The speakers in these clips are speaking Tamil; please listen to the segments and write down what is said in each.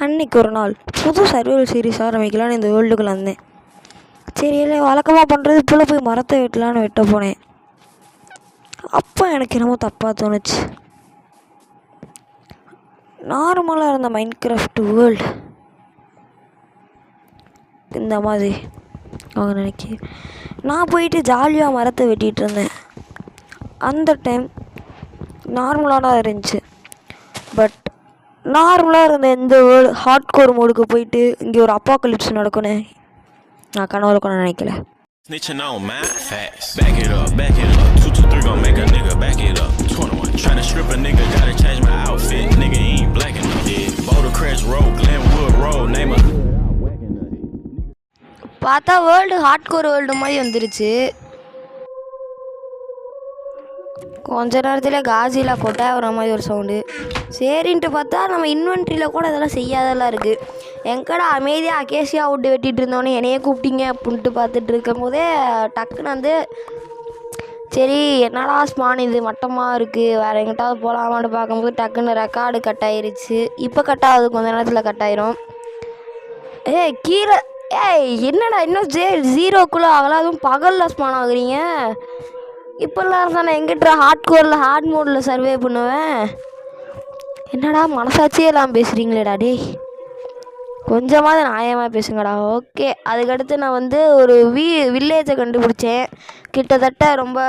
அன்றைக்கி ஒரு நாள் புது சர்வைவல் சீரிஸ் ஆரம்பிக்கலான்னு இந்த வேர்ல்டுக்குள்ளே வந்தேன். சரி இல்லை வழக்கமாக பண்ணுறது இப்போல போய் மரத்தை வெட்டலான்னு வெட்ட போனேன். அப்போ எனக்கு என்னமோ தப்பாக தோணுச்சு. நார்மலாக இருந்த மைன்கிராஃப்ட் வேர்ல்டு இந்த மாதிரி அவங்க நினைக்க நான் போயிட்டு ஜாலியாக மரத்தை வெட்டிகிட்டு இருந்தேன். அந்த டைம் நார்மலாக தான் இருந்துச்சு. பட் நார்மலாக இருந்த இந்த வேர்ல்டு ஹார்ட்கோர் மோடுக்கு போயிட்டு இங்கே ஒரு அப்பாக்கலிப்ஸ் நடக்குன்னு நான் கனவுல கூட நினைக்கல. Snitching on my facts. Back it up, back it up. 223 gon' make a nigga back it up. 21 tryna strip a nigga, gotta change my outfit. Nigga ain't black enough. Yeah. Boulder Crest Road, Glenwood Road, name a. பார்த்தா வேர்ல்டு ஹார்ட்கோர் வேர்ல்டு மாதிரி வந்துருச்சு. கொஞ்ச நேரத்தில் காஜிலா கொட்டாய் வர மாதிரி ஒரு சவுண்டு. சரின்ட்டு பார்த்தா நம்ம இன்வென்ட்ரியில் கூட இதெல்லாம் செய்யாதெல்லாம் இருக்குது. எங்கடா அமைதியாக அகேசியா விட்டு வெட்டிகிட்டு இருந்தோன்னே என்னையே கூப்பிட்டீங்க அப்படின்ட்டு பார்த்துட்டு இருக்கும் போதே டக்குன்னு வந்து சரி என்னடா ஸ்பான் இது மட்டமாக இருக்குது வேறு எங்கிட்டாவது போகலாமான்னு பார்க்கும்போது டக்குன்னு ரெக்கார்டு கட் ஆயிருச்சு. இப்போ கட் ஆகுது, கொஞ்ச நேரத்தில் கட் ஆயிரும். கீழே என்னடா இன்னும் ஜீரோக்குள்ளே ஆகலாம், அதுவும் பகலில் ஸ்பான் ஆகுறீங்க. இப்போல்லாம் தான் நான் எங்கிட்ட ஹார்ட் மோடில் சர்வே பண்ணுவேன். என்னடா மனசாட்சியே எல்லாம் பேசுகிறீங்களேடா டேய், கொஞ்சமாவது நியாயமாக பேசுங்கடா. ஓகே, அதுக்கடுத்து நான் வந்து ஒரு வில்லேஜை கண்டுபிடிச்சேன். கிட்டத்தட்ட ரொம்ப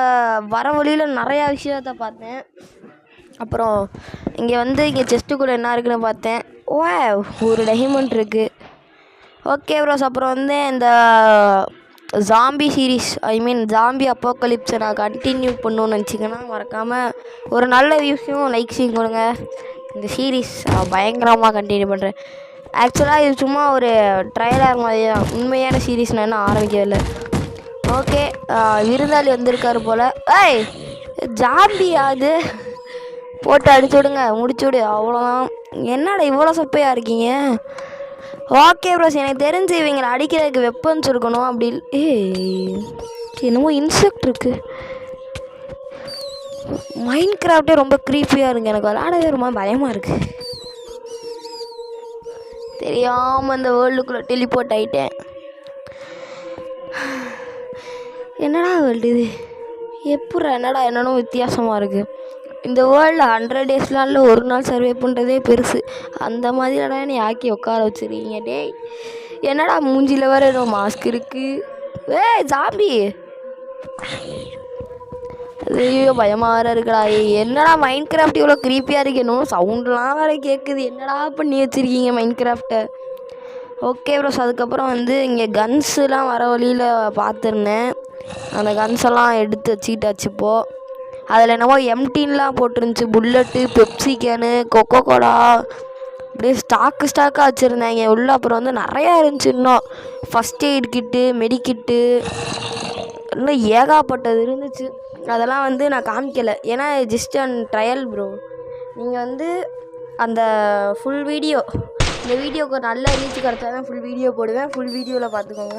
வர வழியில் நிறையா விஷயத்த பார்த்தேன். அப்புறம் இங்கே செஸ்ட்டுக்குள்ளே என்ன இருக்குன்னு பார்த்தேன். ஒரு டைமண்ட் இருக்குது. ஓகே ப்ரோஸ், அப்புறம் வந்து இந்த ஜாம்பி சீரீஸ் ஜாம்பி அப்போக்கலிப்ஸை நான் கண்டினியூ பண்ணணுன்னு நினச்சிங்கன்னா மறக்காமல் ஒரு நல்ல வியூஸையும் லைக்ஸையும் கொடுங்க. இந்த சீரீஸ் பயங்கரமாக கண்டினியூ பண்ணுறேன். ஆக்சுவலாக இது சும்மா ஒரு ட்ரைலர் மாதிரி தான், உண்மையான சீரீஸ் நான் இன்னும் ஆரம்பிக்கவே இல்லை. ஓகே, விருந்தாளி வந்திருக்காரு போல். ஜாம்பி அது போட்டு அடிச்சு விடுங்க, முடிச்சு விடு, அவ்வளோதான். என்னடா இவ்வளோ சப்பையாக இருக்கீங்க? ஓகே ப்ரோஸ், எனக்கு தெரிஞ்சு இவங்களை அடிக்கிறதுக்கு வெப்பன்ஸ் இருக்கணும். அப்படி என்னமோ இன்செக்ட் இருக்குது. மைன்கிராஃப்டே ரொம்ப க்ரீப்பியாக இருக்குது, எனக்கு விளையாடவே ரொம்ப பயமாக இருக்குது. தெரியாமல் இந்த வேர்ல்டுக்குள்ளே டெலிபோர்ட் ஆகிட்டேன். என்னடா வேர்ல்டு இது? என்னென்னும் வித்தியாசமாக இருக்குது. இந்த வேர்ல்டில் 100 டேஸ்லாம் இல்லை, ஒரு நாள் சர்வே பண்ணுறதே பெருசு. அந்த மாதிரிடா என்னை ஆக்கி உட்கார வச்சுருக்கீங்க டேய். என்னடா மூஞ்சியில் வேறு ஏதோ மாஸ்க் இருக்குது. ஜாம்பி ஐயோ பயமாக வேறு இருக்குடா. என்னடா மைன்கிராஃப்ட் இவ்வளோ க்ரீப்பியாக இருக்கு, என்னமோ சவுண்டெலாம் வேறு கேட்குது. என்னடா பண்ணி வச்சுருக்கீங்க மைன்கிராஃப்டை? ஓகே ப்ரோஸ், அதுக்கப்புறம் வந்து இங்கே கன்ஸுலாம் வர வழியில் பார்த்துருந்தேன். அந்த கன்ஸெல்லாம் எடுத்து வச்சுக்கிட்டாச்சு. இப்போது அதில் என்னமோ எம்டின்லாம் போட்டிருந்துச்சு. Bullet, Pepsi can, Coca Cola, அப்படியே ஸ்டாக்காக வச்சுருந்தாங்க உள்ளே. அப்புறம் வந்து நிறையா இருந்துச்சு. இன்னும் ஃபஸ்ட் எய்ட் கிட்டு, மெடிக்கிட்டு, இன்னும் ஏகாப்பட்டது இருந்துச்சு. அதெல்லாம் வந்து நான் காமிக்கலை, ஏன்னா ஜஸ்ட் ட்ரையல் ப்ரோ. நீங்கள் வந்து அந்த ஃபுல் வீடியோ, இந்த வீடியோக்கு நல்ல ரீச் கிடச்சா தான் ஃபுல் வீடியோ போடுவேன். ஃபுல் வீடியோவில் பார்த்துக்கோங்க.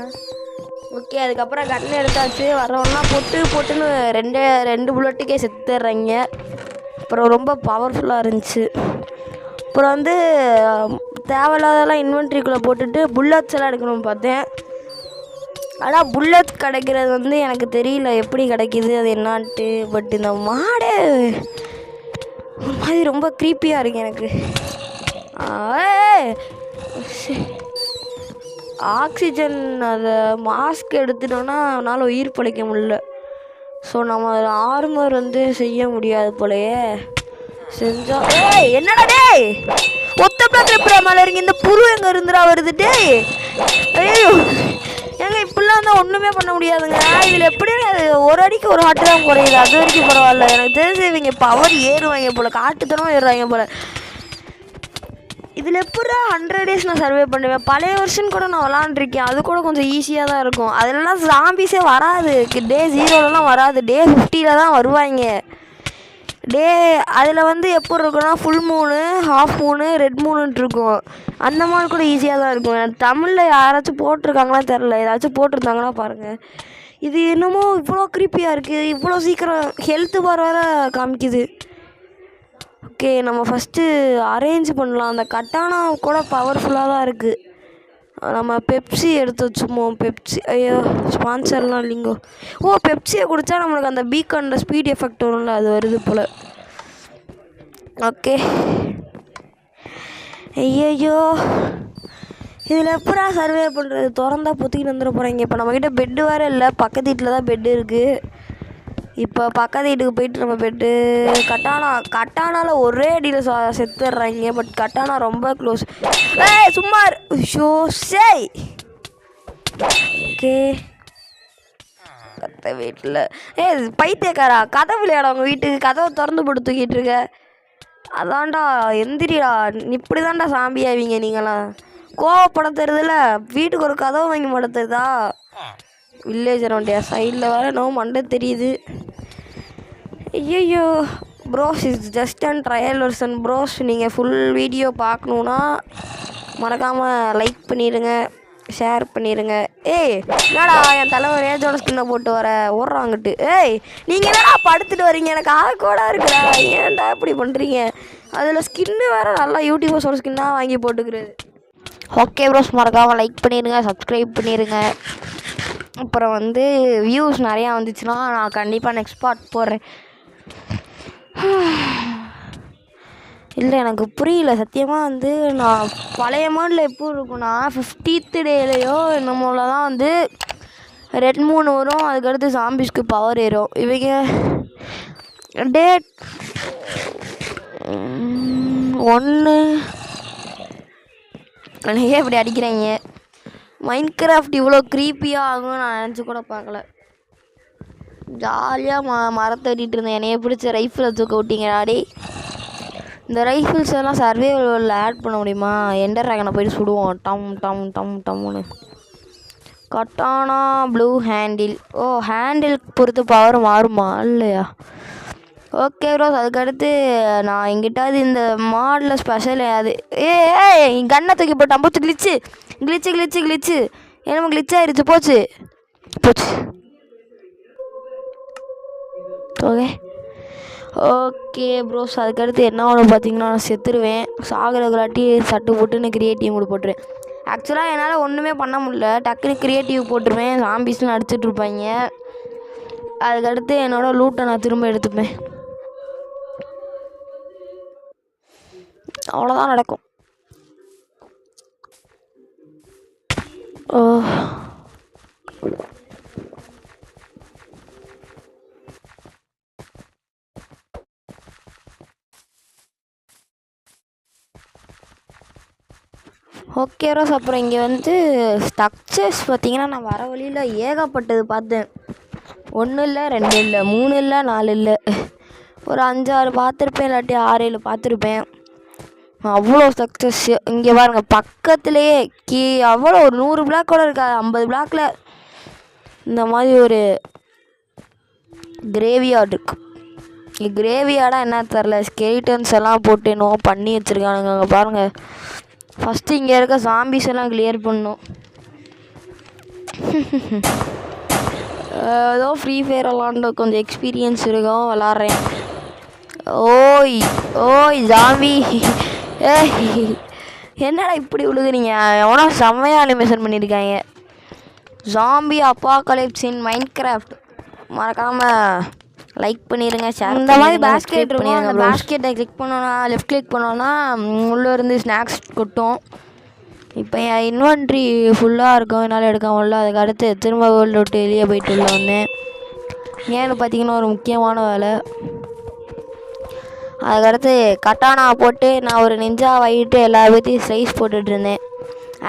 ஓகே, அதுக்கப்புறம் கன் எடுத்தாச்சு. வரவெல்லாம் போட்டுன்னு ரெண்டு புல்லட்டுக்கே செத்துடுறாங்க. அப்புறம் ரொம்ப பவர்ஃபுல்லாக இருந்துச்சு. அப்புறம் வந்து தேவையில்லாதெல்லாம் இன்வென்ட்ரிக்குள்ளே போட்டுட்டு புல்லட்ஸ் எல்லாம் எடுக்கணும்னு பார்த்தேன். ஆனால் புல்லட்ஸ் கிடைக்கிறது வந்து எனக்கு தெரியல எப்படி கிடைக்கிது, அது என்னான்ட்டு. பட் இந்த மாடே ஒரு மாதிரி ரொம்ப க்ரீப்பியாக இருக்குது எனக்கு. ஆக்சிஜன் அதை மாஸ்க் எடுத்துட்டோன்னா அவனால் உயிர் பிழைக்க முடியல. ஸோ நம்ம அதில் ஆர்மர் வந்து செய்ய முடியாது போலையே. செஞ்சால் என்னடா டேய் ஒத்த பிளாக் எப்படா மேலே இருங்க? இந்த புரு எங்கே இருந்துடா வருது டேய்? ஐயோ ஏங்க இப்படிலாம் தான் ஒன்றுமே பண்ண முடியாதுங்க. இதில் எப்படி ஒரு அடிக்கு ஒரு ஹார்ட்டு தான் குறையுது, அது வரைக்கும் பரவாயில்ல. எனக்கு தெரிஞ்சு இவங்க பவர் ஏறுவாங்க போல், காட்டுத்தனமாக ஏறுவாங்க போல். இதில் எப்படா 100 டேஸ் நான் சர்வே பண்ணுவேன்? பழைய வருஷன் கூட நான் விளாண்டுருக்கேன், அது கூட கொஞ்சம் ஈஸியாக தான் இருக்கும். அதிலலாம் ஜாம்பிஸே வராது, டே 0லலாம் வராது, டே 50ல் தான் வருவாங்க. அதில் வந்து எப்படி இருக்குன்னா ஃபுல் மூணு, ஹாஃப் மூணு, ரெட் மூணுன்ட்டு இருக்கும். அந்த மாதிரி கூட ஈஸியாக தான் இருக்கும். எனக்கு தமிழில் யாராச்சும் போட்டிருக்காங்களா தெரில, ஏதாச்சும் போட்டிருந்தாங்கன்னா பாருங்கள். இது என்னமோ இவ்வளோ க்ரீப்பியாக இருக்குது, இவ்வளோ சீக்கிரம் ஹெல்த்து பார் வர காமிக்குது. ஓகே, நம்ம ஃபஸ்ட்டு அரேஞ்ச் பண்ணலாம். அந்த கட்டானா கூட பவர்ஃபுல்லாக தான் இருக்குது. நம்ம பெப்சி எடுத்து வச்சுப்போம். பெப்சி, ஐயோ ஸ்பான்சர்லாம் இல்லைங்கோ. ஓ, பெப்சியை குடித்தா நம்மளுக்கு அந்த பீக்கான ஸ்பீட் எஃபெக்ட் வரும்ல, அது வருது போல். ஓகே, ஐயோ இதில் எப்படா சர்வே பண்ணுறது? திறந்தா பொத்திக்கிட்டு வந்துட போகிறாங்க. இப்போ நம்மக்கிட்ட பெட்டு வேறு இல்லை, பக்கத்து வீட்டில் தான் பெட்டு இருக்குது. இப்போ பக்கத்து வீட்டுக்கு போயிட்டு நம்ம பெட்டு கட்டானால ஒரே அடியில் செத்துடுறாங்க. பட் கட்டானா ரொம்ப க்ளோஸ். ஏய் சும்மா ஷோ சேய். ஓகே, கத்த வீட்டில் பைத்தியக்காரா, கதை விளையாட அவங்க வீட்டுக்கு கதவை திறந்து போட்டு தூக்கிட்டு இருக்க. அதான்டா எந்திரிடா, இப்படி தான்டா சாம்பி ஆவீங்க நீங்களாம். கோவப்படுத்துறதுல வீட்டுக்கு ஒரு கதவை வாங்கி மாட்டேதா. வில்லேஜ் அரௌண்டியா சைடில் வேறு நோ மண்டை தெரியுது. ஐயோ bros, is just and trial version bros. நீங்கள் ஃபுல் வீடியோ பார்க்கணுன்னா மறக்காமல் லைக் பண்ணிடுங்க, ஷேர் பண்ணிடுங்க. ஏய் என்னடா என் தலைவர் ஏஜோட ஸ்கின்னை போட்டு வர ஓடுறாங்கட்டு. ஏய் நீங்கள் என்னடா படுத்துட்டு வரீங்க? எனக்கு ஆக்கோடாக இருக்குடா, ஏன்டா இப்படி பண்ணுறீங்க? அதில் ஸ்கின்னு வேறு நல்லா யூடியூபர்ஸோட ஸ்கின்னாக வாங்கி போட்டுக்கிறது. ஓகே ப்ரோஸ், மறக்காமல் லைக் பண்ணிடுங்க, சப்ஸ்கிரைப் பண்ணிடுங்க. அப்புறம் வந்து வியூஸ் நிறையா வந்துச்சுன்னா நான் கண்டிப்பாக நெக்ஸ்ட் பார்ட் போடுறேன். இல்லை எனக்கு புரியல சத்தியமாக. வந்து நான் பழைய மாடலில் எப்போ இருக்குன்னா 50th டேலையோ என்னமோல தான் வந்து ரெட் மூன் வரும். அதுக்கடுத்து சாம்பிஸ்க்கு பவர் ஏறும். இவங்க டேட் 1 எனக்கே இப்படி அடிக்கிறாங்க. மைன்கிராஃப்ட் இவ்வளோ க்ரீப்பியாக ஆகும்னு நான் நினச்சி கூட பார்க்கல. ஜாலியாக மரத்தை வெட்டிகிட்டு இருந்தேன். என்னைய பிடிச்ச ரைஃபிளை தூக்க விட்டீங்க டாடி. இந்த ரைஃபிள்ஸ் எல்லாம் சர்வேவலில் ஆட் பண்ண முடியுமா? எண்டர் ட்ராகனை போய்ட்டு சுடுவோம். டம் டம் டம் டம்னு. கட்டானா ப்ளூ ஹேண்டில். ஓ, ஹேண்டில் பொறுத்து பவர் மாறுமா இல்லையா? ஓகே ப்ரோஸ், அதுக்கடுத்து நான் எங்கிட்டாவது இந்த மாடலில் ஸ்பெஷல் அது ஏய் கண்ணை தூக்கி போட்டான். போச்சு கிளிச்சு கிளிச்சு கிளிச்சு கிளிச்சு என்னமோ கிளிச் ஆயிடுச்சு. போச்சு போச்சு. ஓகே ஓகே ப்ரோஸ், அதுக்கடுத்து என்ன ஒன்று பார்த்தீங்கன்னா நான் செத்துருவேன். சாகிறகுலாட்டி சட்டு போட்டுன்னு கிரியேட்டிவ் கூட போட்டுருவேன். ஆக்சுவலாக என்னால் ஒன்றுமே பண்ண முடியல. டக்குன்னு கிரியேட்டிவ் போட்டுருவேன். சாம்பிஸ்லாம் அடிச்சுட்டு இருப்பாங்க. அதுக்கடுத்து என்னோடய லூட்டை நான் திரும்ப எடுத்துப்பேன். அவ்வளோதான் நடக்கும். ஓ ஓகே ரோஸ், அப்புறம் இங்கே வந்து ஸ்ட்ரக்சர்ஸ் பார்த்தீங்கன்னா நான் வர வழியில் ஏகப்பட்டது பார்த்தேன். 1 இல்லை 2 இல்லை 3 இல்லை 4 இல்லை, ஒரு 5-6 பார்த்துருப்பேன், இல்லாட்டி 6-7 பார்த்துருப்பேன். அவ்வளோ ஸ்ட்ரக்சர்ஸ் இங்கே பாருங்கள். பக்கத்துலேயே அவ்வளோ ஒரு 100 பிளாக் கூட இருக்காது. 50 பிளாக்கில் இந்த மாதிரி ஒரு கிரேவியார்டு இருக்கு. இங்கே கிரேவியார்டாக என்ன தெரில, ஸ்கெலிட்டன்ஸ் எல்லாம் போட்டு என்னவோ பண்ணி வச்சுருக்கானுங்க. அங்கே பாருங்கள். ஃபஸ்ட்டு இங்கே இருக்க சாம்பிஸ் எல்லாம் கிளியர் பண்ணணும். ஏதோ ஃப்ரீ ஃபயர் விளாண்டு கொஞ்சம் எக்ஸ்பீரியன்ஸ் இருக்கும், விளாட்றேன். ஓய் ஓய் ஜாம்பி, என்னடா இப்படி விழுகுறீங்க? எவனோ செம்மையாக அனிமேஷன் பண்ணியிருக்காங்க. ஜாம்பி அப்பாகலிப்ஸ் இன் மைன்கிராஃப்ட். மறக்காமல் லைக் பண்ணிடுங்க, ஷேர். இந்த மாதிரி பேஸ்கெட் இருக்கும். அந்த பேஸ்கெட்டை கிளிக் பண்ணோன்னா, லெஃப்ட் கிளிக் பண்ணோன்னா உள்ளே இருந்து ஸ்நாக்ஸ் கொட்டும். இப்போ என் இன்வென்ட்ரி ஃபுல்லாக இருக்கும், என்னால் எடுக்க முடியல. அதுக்கு அடுத்து திரும்ப வேர்ல்டு விட்டு வெளியே போயிட்டு உள்ள வந்தேன். ஏன்னு பார்த்தீங்கன்னா ஒரு முக்கியமான வேலை. அதுக்கடுத்து கட்டானா போட்டு நான் ஒரு நிஞ்சா வாங்கிட்டு எல்லா பேர்த்தையும் ஸ்லைஸ் போட்டுட்ருந்தேன்.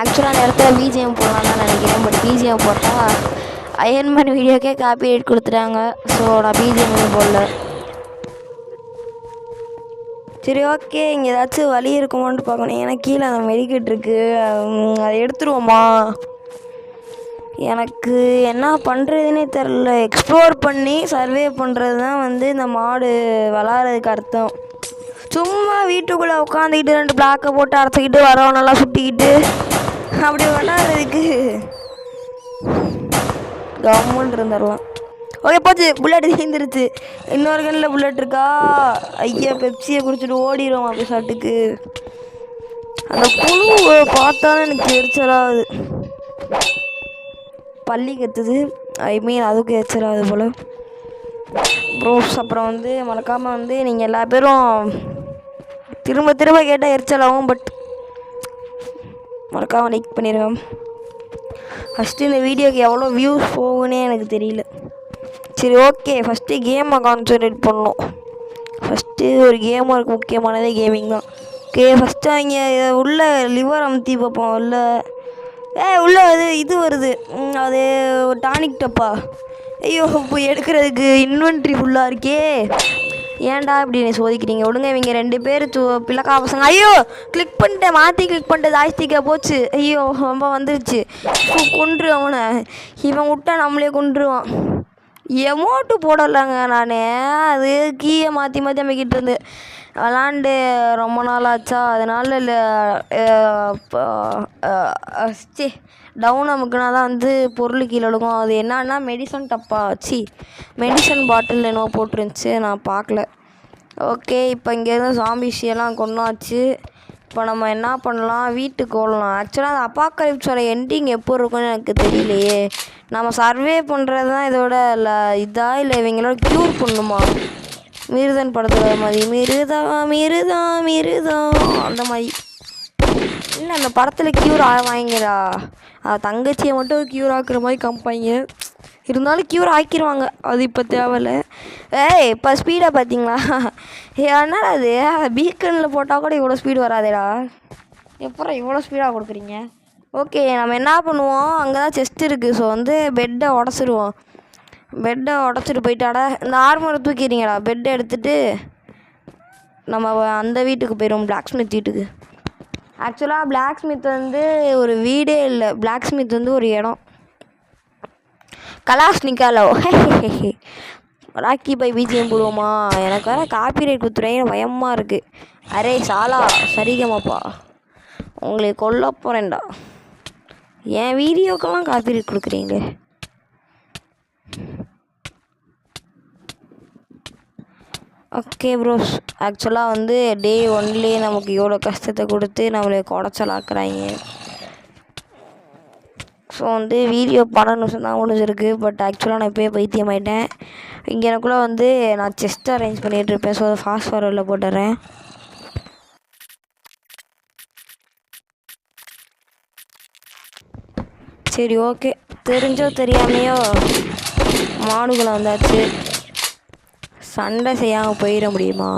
ஆக்சுவலாக அந்த இடத்துல பிஜிஎம் போடலாம் தான் நினைக்கிறேன். பட் பிஜிஎம் போட்டால் அயன்மேன் வீடியோக்கே காப்பி ரைட் கொடுத்துட்டாங்க. ஸோ நான் பிஜிஎம் போடல. சரி ஓகே, இங்கே ஏதாச்சும் வழி இருக்குமான்னு பார்க்கணும். ஏன்னா கீழே அந்த மெடிக்கெட் இருக்குது, அதை எடுத்துருவோமா? எனக்கு என்ன பண்ணுறதுனே தெரில. எக்ஸ்ப்ளோர் பண்ணி சர்வே பண்ணுறது தான் வந்து இந்த மாடு விளாட்றதுக்கு அர்த்தம். சும்மா வீட்டுக்குள்ளே உட்காந்துக்கிட்டு 2 பிளாக்கை போட்டு அரைச்சிக்கிட்டு வரவனெல்லாம் சுட்டிக்கிட்டு அப்படி விளாட்றதுக்கு கவர்மெண்ட் இருந்துடலாம். ஓகே போச்சு, புல்லட் தீர்ந்துருச்சு. இன்னொரு கண்ணில் புல்லட் இருக்கா? ஐயா பெப்சியை குடிச்சிட்டு ஓடிடுவோம் அப்படி சாட்டுக்கு. அந்த புழு பார்த்தாலும் எனக்கு எரிச்சலாகுது. பள்ளி கத்துது, ஐ மீன் அதுக்கு எரிச்சலாகுது போல் ப்ரோஸ். அப்புறம் வந்து மறக்காமல் வந்து நீங்கள் எல்லா பேரும் திரும்ப திரும்ப கேட்டால் எரிச்சலாகும், பட் மறக்காமல் லைக் பண்ணிடுவேன். ஃபஸ்ட்டு இந்த வீடியோக்கு எவ்வளோ வியூஸ் போகுன்னே எனக்கு தெரியல. சரி ஓகே, ஃபஸ்ட்டு கேமை கான்சன்ட்ரேட் பண்ணணும். ஃபஸ்ட்டு ஒரு கேமருக்கு முக்கியமானதே கேமிங் தான். ஓகே ஃபஸ்ட்டு அவங்க உள்ள லிவர் அமுத்தி பார்ப்போம். உள்ள இது வருது, அது டானிக் டப்பா. ஐயோ இப்போ எடுக்கிறதுக்கு இன்வென்ட்ரி ஃபுல்லாக இருக்கே, ஏன்டா இப்படி நீ சோதிக்கிறீங்க? விடுங்க, இவங்க 2 பேர் பிள்ளைக்கா பசங்க. ஐயோ கிளிக் பண்ணிட்டேன், மாற்றி கிளிக் பண்ணிட்டு ஜாய்ஸ்டிக்காக போச்சு. ஐயோ ரொம்ப வந்துருச்சு. கொன்று அவனை, இவன் விட்டா நம்மளே கொன்றுவான். எமௌண்ட்டு போடலைங்க நான், அது கீயை மாற்றி மாற்றி அமைக்கிட்டு இருந்து விளாண்டு ரொம்ப நாள் ஆச்சா, அதனால் இல்லை டவுன் அமுக்குனா தான் வந்து பொருள் கீழே விழுகும். அது என்னன்னா மெடிசன் டப்பா, மெடிசன் பாட்டில் என்னவோ போட்டுருந்துச்சு, நான் பார்க்கல. ஓகே இப்போ இங்கேருந்து சாம்பிஷியெல்லாம் கொண்டாச்சு. இப்போ நம்ம என்ன பண்ணலாம், வீட்டுக்கு ஓடலாம். ஆக்சுவலாக அந்த அப்பாக்கலிப்ஸோட எண்டிங் எப்போ இருக்குன்னு எனக்கு தெரியலையே. நம்ம சர்வே பண்ணுறது தான் இதோட இல்லை இவங்களோட க்யூர் பண்ணுமா? மிருதன் படத்தில் மாதிரி மிருதா அந்த மாதிரி இல்லை, அந்த படத்தில் க்யூர் வாங்கிடா, தங்கச்சியை மட்டும் க்யூர் ஆக்குற மாதிரி காமிப்பாங்க. இருந்தாலும் க்யூர் ஆக்கிடுவாங்க, அது இப்போ தேவையில்ல. இப்போ ஸ்பீடாக பார்த்தீங்களா? என்னடா அது பீக்கனில் போட்டால் கூட இவ்வளோ ஸ்பீடு வராதேடா, எப்பறம் இவ்வளோ ஸ்பீடாக கொடுக்குறீங்க? ஓகே நம்ம என்ன பண்ணுவோம், அங்கே தான் செஸ்ட் இருக்குது. ஸோ வந்து பெட்டை உடச்சிட்டு போயிட்டாடா. இந்த ஆர்மரை தூக்கிடுறீங்கடா. பெட்டை எடுத்துகிட்டு நம்ம அந்த வீட்டுக்கு போயிடுவோம், பிளாக் ஸ்மித் வீட்டுக்கு. ஆக்சுவலாக பிளாக் ஸ்மித் வந்து ஒரு வீடே இல்லை, பிளாக் ஸ்மித் வந்து ஒரு இடம். கலாஷ்னிக்காலோ ராக்கி பை பிஜிஎம் போடுவோமா? எனக்கு வேறு காப்பிரைட் கொடுத்துறேன், பயமாக இருக்குது. அரே சாலா சரிகமாப்பா, உங்களை கொல்ல போகிறேன்டா. என் வீடியோக்கெல்லாம் காப்பிரைட் கொடுக்குறீங்களே. ஓகே ப்ரோஸ், ஆக்சுவலாக வந்து டே 1லேயே நமக்கு எவ்வளோ கஷ்டத்தை கொடுத்து நம்மளை குடைச்சலாக்குறாங்க. ஸோ வந்து வீடியோ 12 நிமிஷம் தான் முடிஞ்சிருக்கு, பட் ஆக்சுவலாக நான் இப்போயே பைத்தியம் ஆகிட்டேன். இங்கே எனக்குள்ளே வந்து நான் செஸ்ட் அரேஞ்ச் பண்ணிகிட்ருப்பேன். ஸோ அதை ஃபாஸ்ட் ஃபார்வர்டில் போட்டுறேன். சரி ஓகே, தெரிஞ்சோ தெரியாமையோ மாடுகளை வந்தாச்சு, சண்டை செய்யாமல் போயிட முடியுமா?